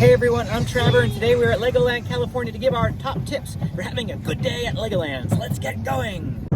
Hey everyone, I'm Trevor, and today we're at Legoland California to give our top tips for having a good day at Legoland. So let's get going!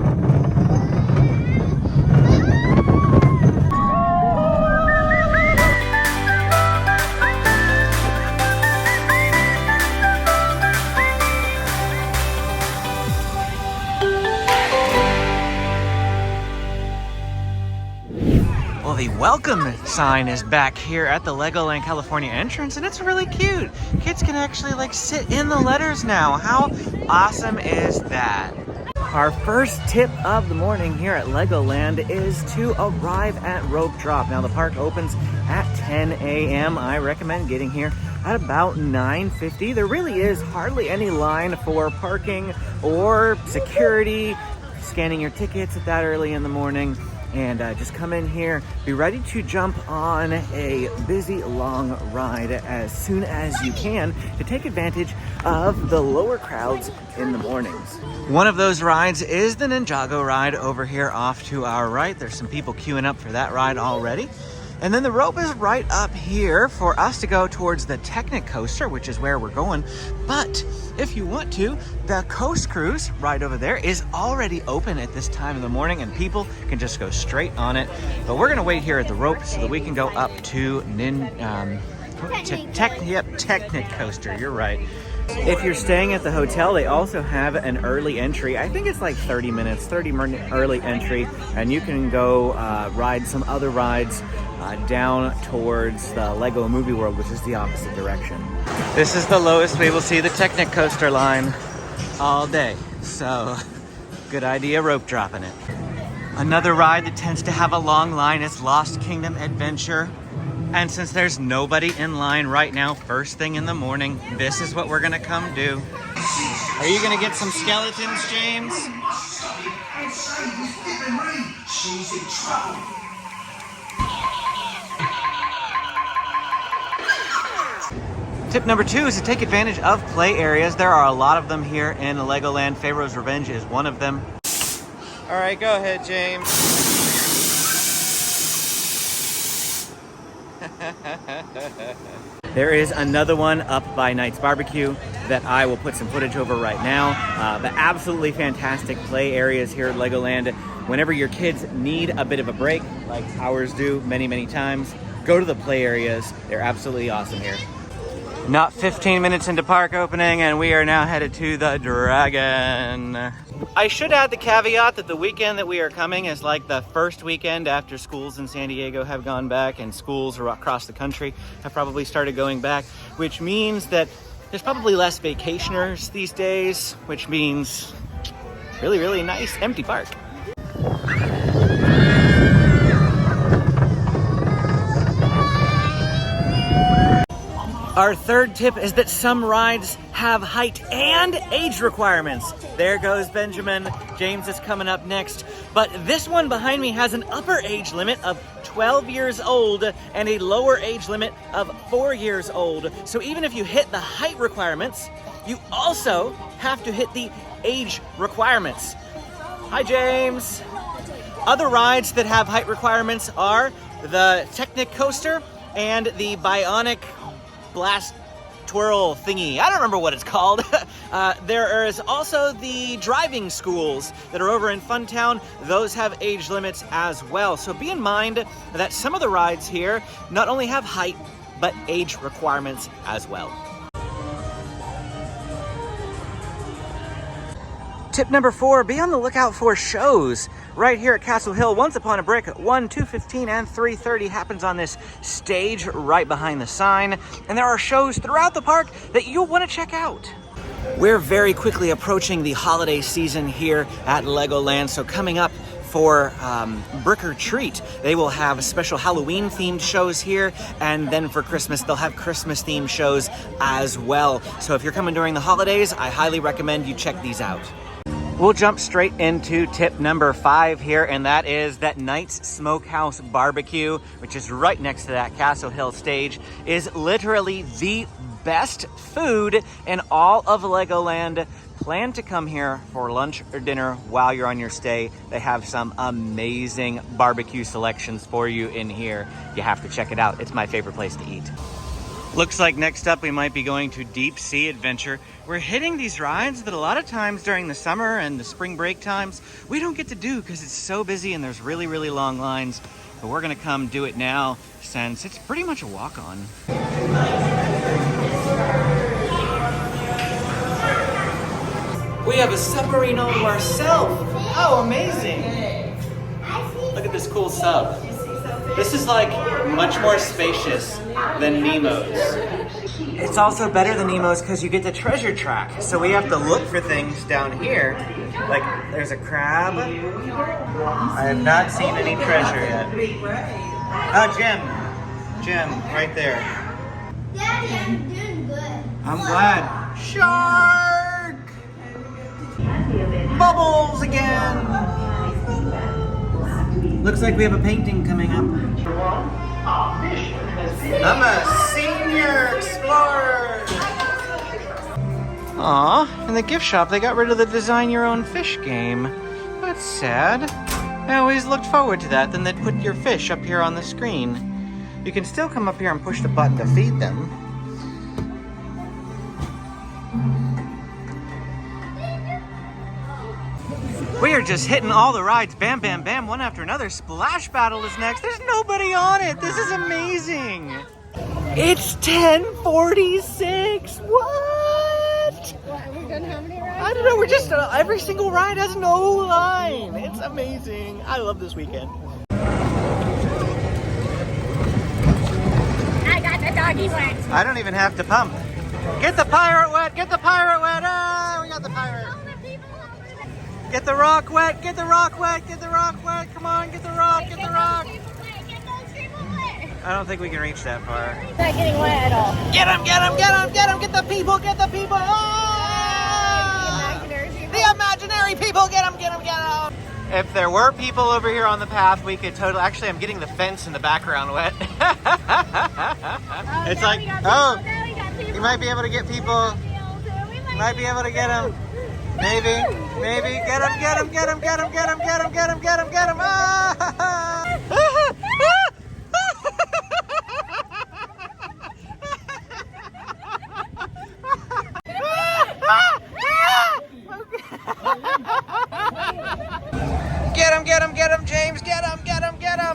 Well, the welcome sign is back here at the Legoland California entrance, and it's really cute. Kids can actually sit in the letters now. How awesome is that? Our first tip of the morning here at Legoland is to arrive at rope drop. Now the park opens at 10 a.m. I recommend getting here at about 9:50. There really is hardly any line for parking or security, scanning your tickets at that early in the morning. And just come in here, be ready to jump on a busy, long ride as soon as you can to take advantage of the lower crowds in the mornings. One of those rides is the Ninjago ride over here off to our right. There's some people queuing up for that ride already. And then the rope is right up here for us to go towards the Technic Coaster, which is where we're going. But if you want to, the Coast Cruise right over there is already open at this time of the morning, and people can just go straight on it. But we're gonna wait here at the rope so that we can go up to Technic Coaster. You're right. If you're staying at the hotel, they also have an early entry. I think it's like 30-minute early entry, and you can go ride some other rides down towards the Lego Movie World, which is the opposite direction. This is the lowest we will see the Technic Coaster line all day, so good idea rope dropping it. Another ride that tends to have a long line is Lost Kingdom Adventure. And since there's nobody in line right now, first thing in the morning, this is what we're gonna come do. Are you gonna get some skeletons, James? She's in trouble. Tip number 2 is to take advantage of play areas. There are a lot of them here in Legoland. Pharaoh's Revenge is one of them. All right, go ahead, James. There is another one up by Knight's Barbecue that I will put some footage over right now. The absolutely fantastic play areas here at Legoland. Whenever your kids need a bit of a break, like ours do many times, go to the play areas. They're absolutely awesome here. Not 15 minutes into park opening, and we are now headed to the Dragon. I should add the caveat that the weekend that we are coming is like the first weekend after schools in San Diego have gone back, and schools across the country have probably started going back, which means that there's probably less vacationers these days, which means really nice empty park. Our third tip is that some rides have height and age requirements. There goes Benjamin. James is coming up next. But this one behind me has an upper age limit of 12 years old and a lower age limit of 4 years old. So even if you hit the height requirements, you also have to hit the age requirements. Hi, James. Other rides that have height requirements are the Technic Coaster and the Bionic Blast Twirl thingy. I don't remember what it's called. There is also the driving schools that are over in Funtown. Those have age limits as well. So be in mind that some of the rides here not only have height, but age requirements as well. Tip number 4, be on the lookout for shows. Right here at Castle Hill, Once Upon a Brick, 1, 2:15, and 3:30 happens on this stage right behind the sign. And there are shows throughout the park that you'll want to check out. We're very quickly approaching the holiday season here at Legoland. So coming up for Brick or Treat, they will have special Halloween themed shows here. And then for Christmas, they'll have Christmas themed shows as well. So if you're coming during the holidays, I highly recommend you check these out. We'll jump straight into tip number 5 here, and that is that Knight's Smokehouse Barbecue, which is right next to that Castle Hill stage, is literally the best food in all of Legoland. Plan to come here for lunch or dinner while you're on your stay. They have some amazing barbecue selections for you in here. You have to check it out. It's my favorite place to eat. Looks like next up we might be going to Deep Sea Adventure. We're hitting these rides that a lot of times during the summer and the spring break times we don't get to do because it's so busy and there's really, really long lines. But we're gonna come do it now since it's pretty much a walk-on. We have a submarine all to ourselves. Oh, amazing. Look at this cool sub. This is like much more spacious than Nemo's. It's also better than Nemo's because you get the treasure track. So we have to look for things down here. Like there's a crab. I have not seen any treasure yet. Oh, Jim, right there. Daddy, I'm doing good. I'm glad. Shark! Bubbles again! Looks like we have a painting coming up. I'm a senior explorer! Aw, in the gift shop they got rid of the design your own fish game. That's sad. I always looked forward to that, then they'd put your fish up here on the screen. You can still come up here and push the button to feed them. We are just hitting all the rides, bam, bam, bam, one after another. Splash Battle is next. There's nobody on it. This is amazing. It's 10:46. What? We've done how many rides? I don't know. We're just, every single ride has no line. It's amazing. I love this weekend. I got the doggy wet. I don't even have to pump. Get the pirate wet. Get the pirate wet. Ah, we got the pirate. Get the rock wet, get the rock wet, get the rock wet. Come on, get the rock, get the rock. I don't think we can reach that far. It's not getting wet at all. Get him, get him, get him, get him, get the people, get the people. Oh! The imaginary people, get them, get them, get them. If there were people over here on the path, we could totally, actually I'm getting the fence in the background wet. It's like, oh, you might be able to get people, you might be able to get them. Maybe, get him, get him, get him, get him, get him, get him, get him, get him, get him. Ah! Get him, James, get him.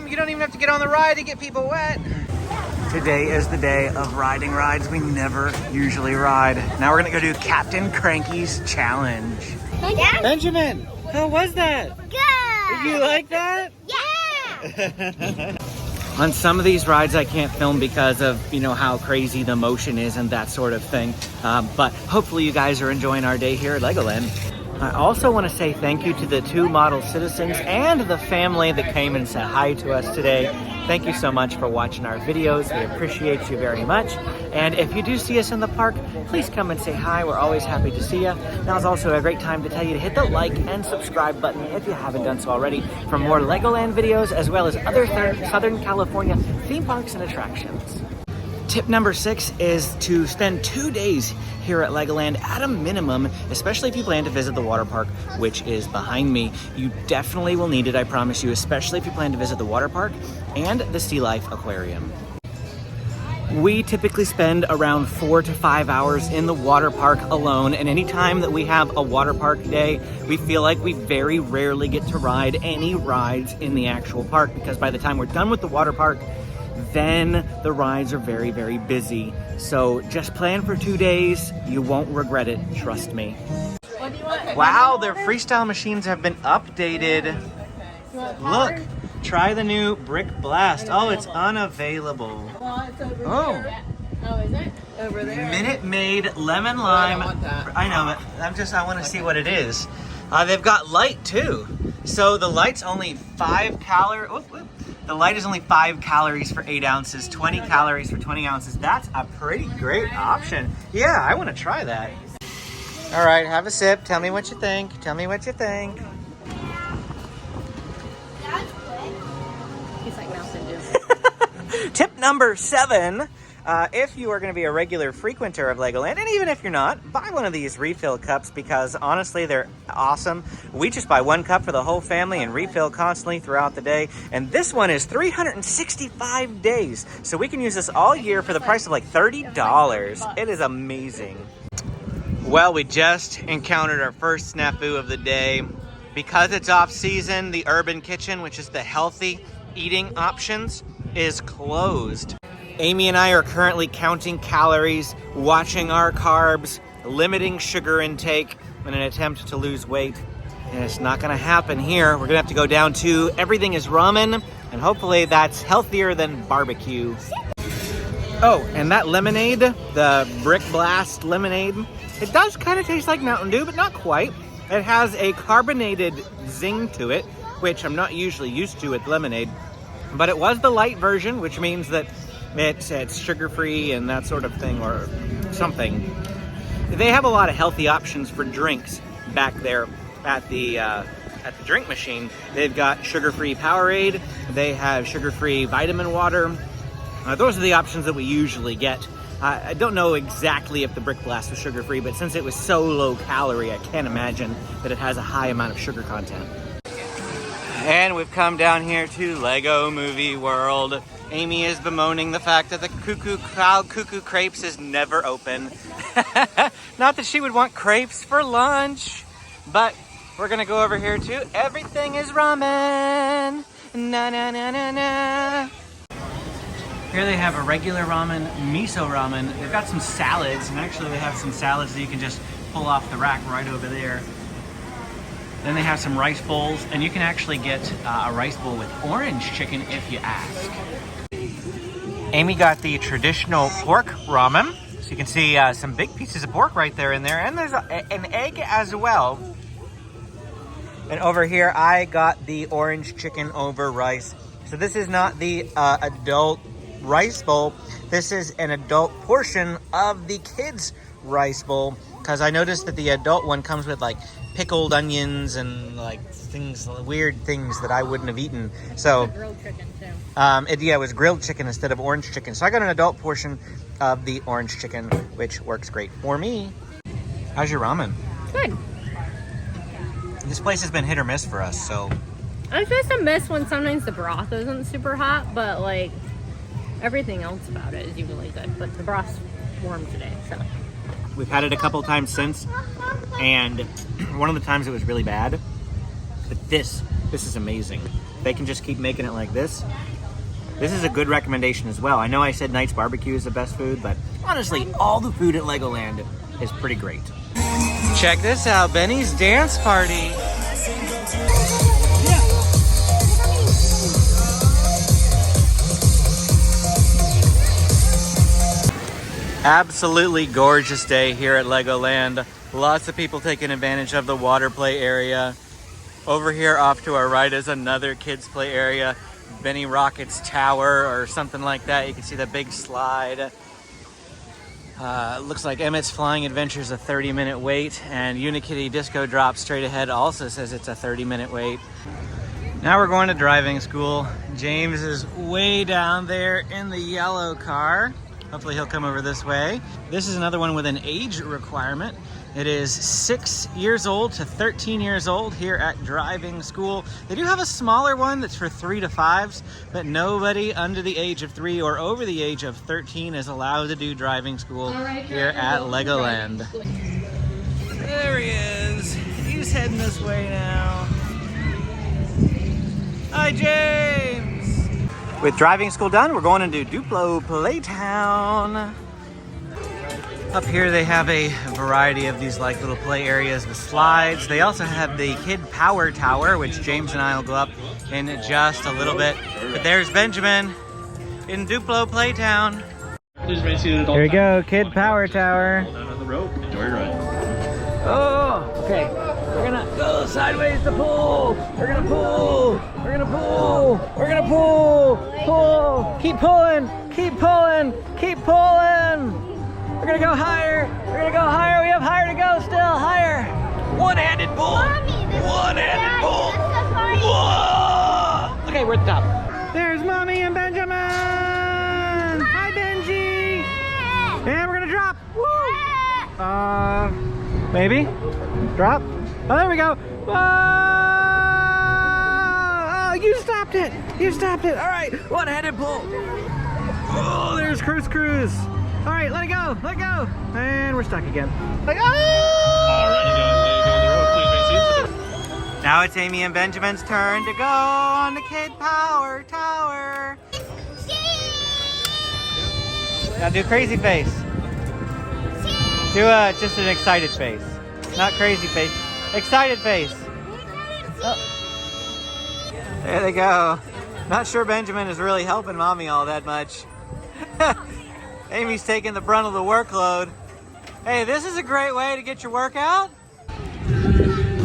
You don't even have to get on the ride to get people wet. Today is the day of riding rides we never usually ride. Now we're gonna go do Captain Cranky's challenge. Yeah. Benjamin, how was that? Good. Did you like that? Yeah. On some of these rides I can't film because of, you know, how crazy the motion is and that sort of thing. But hopefully you guys are enjoying our day here at Legoland. I also want to say thank you to the 2 model citizens and the family that came and said hi to us today. Thank you so much for watching our videos. We appreciate you very much. And if you do see us in the park, please come and say hi. We're always happy to see you. Now is also a great time to tell you to hit the like and subscribe button if you haven't done so already for more Legoland videos as well as other Southern California theme parks and attractions. Tip number 6 is to spend 2 days here at Legoland at a minimum, especially if you plan to visit the water park, which is behind me. You definitely will need it, I promise you, especially if you plan to visit the water park and the Sea Life Aquarium. We typically spend around 4 to 5 hours in the water park alone, and anytime that we have a water park day, we feel like we very rarely get to ride any rides in the actual park, because by the time we're done with the water park, then the rides are very, very busy. So just plan for 2 days. You won't regret it, trust me. What do you want? Wow, their freestyle machines have been updated. Look, try the new Brick Blast. Oh, it's unavailable. Well, it's over Oh. here. Oh, is it? Over there. Minute Maid Lemon Lime. I don't want that. I know, but I want to see what it is. They've got light too. So the light's only 5 calories. The light is only 5 calories for 8 ounces, 20 calories for 20 ounces. That's a pretty great option. Yeah, I want to try that. All right, have a sip. Tell me what you think. Tell me what you think. That's good. He's like Mountain Dew. Tip number 7. If you are going to be a regular frequenter of Legoland, and even if you're not, buy one of these refill cups because honestly, they're awesome. We just buy one cup for the whole family and refill constantly throughout the day. And this one is 365 days. So we can use this all year for the price of like $30. It is amazing. Well, we just encountered our first snafu of the day. Because it's off season, the Urban Kitchen, which is the healthy eating options, is closed. Amy and I are currently counting calories, watching our carbs, limiting sugar intake in an attempt to lose weight. And it's not gonna happen here. We're gonna have to go down to everything is ramen, and hopefully that's healthier than barbecue. Oh, and that lemonade, the Brick Blast lemonade, it does kind of taste like Mountain Dew, but not quite. It has a carbonated zing to it, which I'm not usually used to with lemonade. But it was the light version, which means that it's sugar-free and that sort of thing, or something. They have a lot of healthy options for drinks back there at the drink machine. They've got sugar-free Powerade. They have sugar-free vitamin water. Those are the options that we usually get. I don't know exactly if the Brick Blast was sugar-free, but since it was so low-calorie, I can't imagine that it has a high amount of sugar content. And we've come down here to Lego Movie World. Amy is bemoaning the fact that the Cuckoo Crepes is never open. Not that she would want crepes for lunch, but we're gonna go over here to Everything is Ramen. Na na na na na. Here they have a regular ramen, miso ramen. They've got some salads, and actually they have some salads that you can just pull off the rack right over there. Then they have some rice bowls, and you can actually get a rice bowl with orange chicken if you ask. Amy got the traditional pork ramen. So you can see some big pieces of pork right there in there, and there's an egg as well. And over here, I got the orange chicken over rice. So this is not the adult rice bowl. This is an adult portion of the kids' rice bowl, because I noticed that the adult one comes with like pickled onions and like things, weird things that I wouldn't have eaten. So grilled chicken too. It was grilled chicken instead of orange chicken. So I got an adult portion of the orange chicken, which works great for me. How's your ramen? Good. This place has been hit or miss for us, so. I was just a miss when sometimes the broth isn't super hot, but like everything else about it is usually good. But the broth's warm today, so. We've had it a couple times since, and one of the times it was really bad. But this is amazing. They can just keep making it like this. This is a good recommendation as well. I know I said Knight's Barbecue is the best food, but honestly, all the food at Legoland is pretty great. Check this out, Benny's dance party. Absolutely gorgeous day here at Legoland. Lots of people taking advantage of the water play area. Over here off to our right is another kids play area. Benny Rocket's Tower or something like that. You can see the big slide. Looks like Emmett's Flying Adventure is a 30-minute wait, and Unikitty Disco Drop straight ahead also says it's a 30-minute wait. Now we're going to driving school. James is way down there in the yellow car. Hopefully he'll come over this way. This is another one with an age requirement. It is 6 years old to 13 years old here at driving school. They do have a smaller one that's for 3 to 5s, but nobody under the age of 3 or over the age of 13 is allowed to do driving school here at Legoland. There he is. He's heading this way now. Hi, James. With driving school done, we're going into DUPLO Playtown. Up here they have a variety of these like little play areas with slides. They also have the Kid Power Tower, which James and I will go up in just a little bit. But there's Benjamin in DUPLO Playtown. Here we go, Kid Power Tower. Enjoy your ride. Oh, okay. We're gonna go sideways to pull. We're gonna pull. We're gonna pull. We're gonna pull. Pull. Keep pulling. Keep pulling. Keep pulling. We're gonna go higher. We're gonna go higher. We have higher to go still. Higher. One-handed pull. One-handed pull. Whoa. Okay, we're at the top. There's Mommy and Benjamin. Hi, Benji. drop. Woo! Maybe? Drop? Oh, there we go. Oh, you stopped it. You stopped it. All right, one-handed pull. Oh, there's Cruise. All right, let it go. Let it go. And we're stuck again. Like, oh! All right, go on the road. Please make seats. Now it's Amy and Benjamin's turn to go on the Kid Power Tower. Now do crazy face. Do just an excited face. Not crazy face. Excited face. Oh. There they go. Not sure Benjamin is really helping Mommy all that much. Amy's taking the brunt of the workload. Hey, this is a great way to get your workout.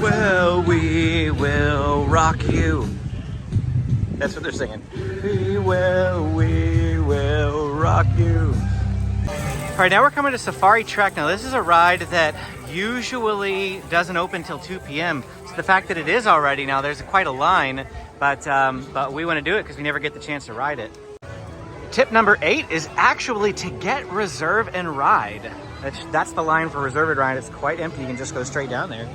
Well, we will rock you. That's what they're singing. We will rock you. All right, now we're coming to Safari Trek. Now, this is a ride that usually doesn't open till 2 p.m. So the fact that it is already now, there's quite a line, but we want to do it because we never get the chance to ride it. Tip number 8 is actually to get reserve and ride. That's the line for reserve and ride. It's quite empty. You can just go straight down there.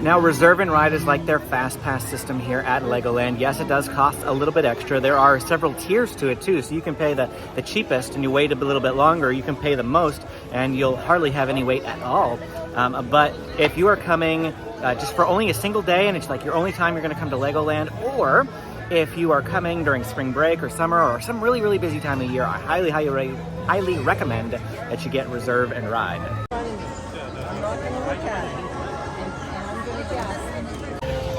Now, reserve and ride is like their fast pass system here at Legoland. Yes, it does cost a little bit extra. There are several tiers to it too, so you can pay the cheapest and you wait a little bit longer. You can pay the most and you'll hardly have any wait at all. But if you are coming just for only a single day and it's like your only time you're going to come to Legoland, or if you are coming during spring break or summer or some really, really busy time of year, I highly recommend that you get reserve and ride.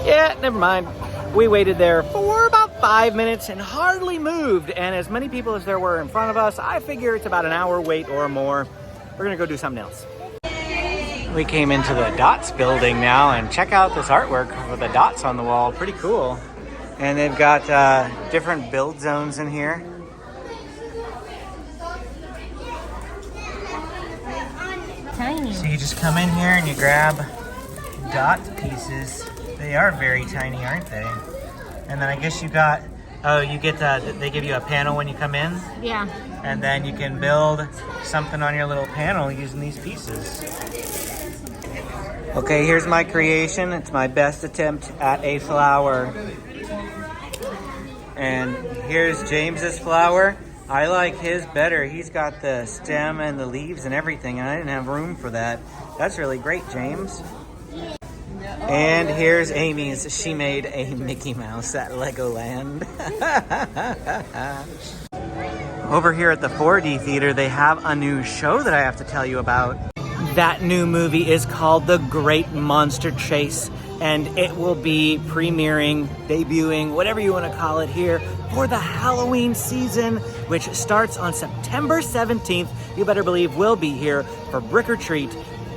Yeah, never mind. We waited there for about 5 minutes and hardly moved. And as many people as there were in front of us, I figure it's about an hour wait or more. We're gonna go do something else. We came into the Dots building now and check out this artwork with the dots on the wall. Pretty cool. And they've got different build zones in here. Tiny. So you just come in here and you grab dot pieces. They are very tiny, aren't they? And then I guess you got, they give you a panel when you come in? Yeah. And then you can build something on your little panel using these pieces. Okay, here's my creation. It's my best attempt at a flower. And here's James's flower. I like his better. He's got the stem and the leaves and everything, and I didn't have room for that. That's really great, James. And here's Amy's. She made a Mickey Mouse at Legoland. Over here at the 4D Theater, they have a new show that I have to tell you about. That new movie is called The Great Monster Chase, and it will be premiering, debuting, whatever you want to call it, here for the Halloween season, which starts on September 17th. You better believe we'll be here for Brick or Treat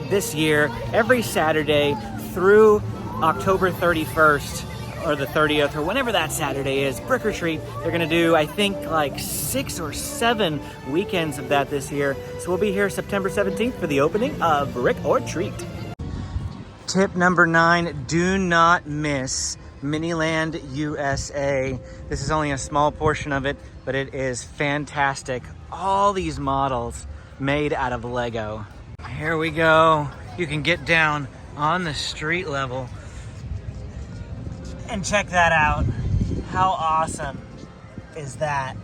this year, every Saturday through October 31st or the 30th or whenever that Saturday is. Brick or Treat. They're gonna do, I think, like 6 or 7 weekends of that this year. So we'll be here September 17th for the opening of Brick or Treat. Tip number 9, do not miss Miniland USA. This is only a small portion of it, but it is fantastic. All these models made out of Lego. Here we go. You can get down on the street level and check that out. How awesome is that?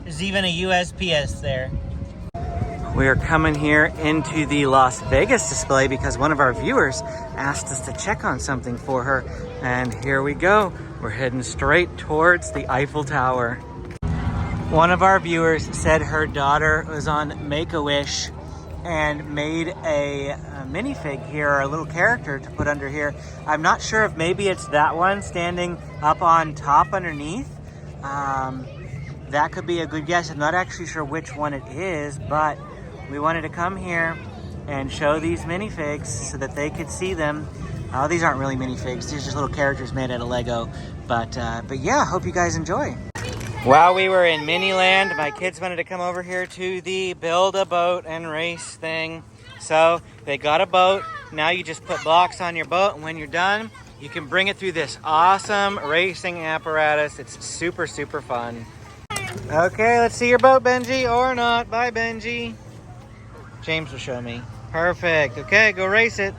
There's even a USPS there. We are coming here into the Las Vegas display because one of our viewers asked us to check on something for her. And here we go. We're heading straight towards the Eiffel Tower. One of our viewers said her daughter was on Make-A-Wish and made a minifig here, or a little character to put under here. I'm not sure if maybe it's that one standing up on top underneath. That could be a good guess. I'm not actually sure which one it is, but we wanted to come here and show these minifigs so that they could see them. These aren't really minifigs. These are just little characters made out of Lego. But yeah, hope you guys enjoy. While we were in Miniland, my kids wanted to come over here to the build a boat and race thing. So they got a boat. Now you just put blocks on your boat, and when you're done, you can bring it through this awesome racing apparatus. It's super, super fun. Okay, let's see your boat, Benji, or not. Bye, Benji. James will show me. Perfect. Okay, go race it.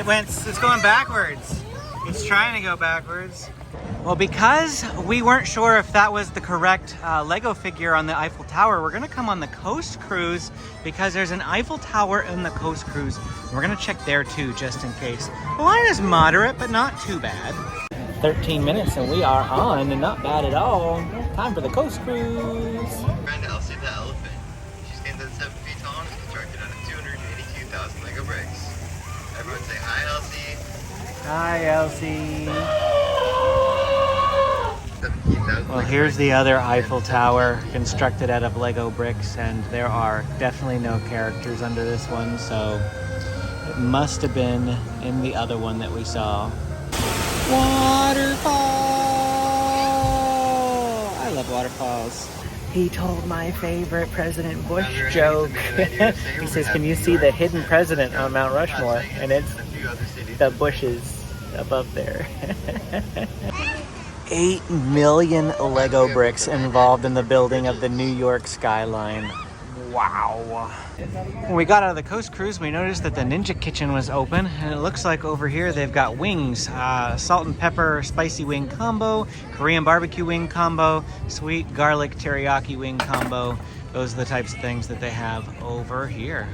It's going backwards. It's trying to go backwards. Well, because we weren't sure if that was the correct Lego figure on the Eiffel Tower, we're gonna come on the Coast Cruise because there's an Eiffel Tower in the Coast Cruise. We're gonna check there too, just in case. The line is moderate, but not too bad. 13 minutes and we are on, and not bad at all. Time for the Coast Cruise. Friend Elsie the elephant. She stands at 7 feet tall and is constructed out of 282,000 Lego bricks. Everyone say hi, Elsie. Hi, Elsie. 17,000 Well, Lego here's the bricks. other Eiffel Tower constructed out of Lego bricks, and there are definitely no characters under this one, so it must have been in the other one that we saw. Waterfall! I love waterfalls. He told my favorite President Bush joke. He says, can you see the hidden president on Mount Rushmore? And it's the bushes above there. 8 million Lego bricks involved in the building of the New York skyline. Wow. When we got out of the Coast Cruise, we noticed that the Ninja Kitchen was open, and it looks like over here they've got wings, salt and pepper spicy wing combo, Korean barbecue wing combo, sweet garlic teriyaki wing combo. Those are the types of things that they have over here.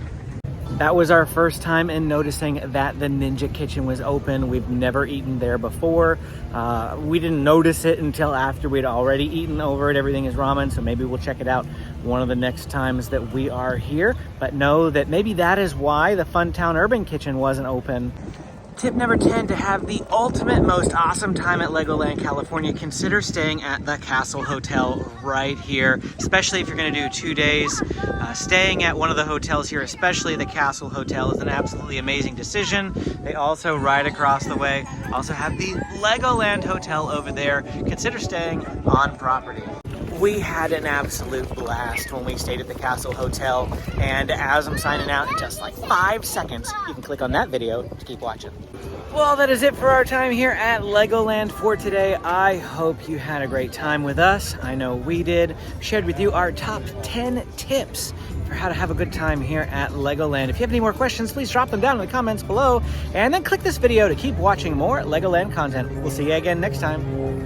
That was our first time in noticing that the Ninja Kitchen was open. We've never eaten there before. We didn't notice it until after we'd already eaten over it. Everything is ramen, so maybe we'll check it out one of the next times that we are here. But know that maybe that is why the Funtown Urban Kitchen wasn't open. Tip number 10, to have the ultimate most awesome time at Legoland California, consider staying at the Castle Hotel right here, especially if you're going to do 2 days. Staying at one of the hotels here, especially the Castle Hotel, is an absolutely amazing decision. They also, right across the way, also have the Legoland Hotel over there. Consider staying on property. We had an absolute blast when we stayed at the Castle Hotel, and as I'm signing out in just like 5 seconds, you can click on that video to keep watching. Well, that is it for our time here at Legoland for today. I hope you had a great time with us. I know we did. Shared with you our top 10 tips for how to have a good time here at Legoland. If you have any more questions, please drop them down in the comments below, and then click this video to keep watching more Legoland content. We'll see you again next time.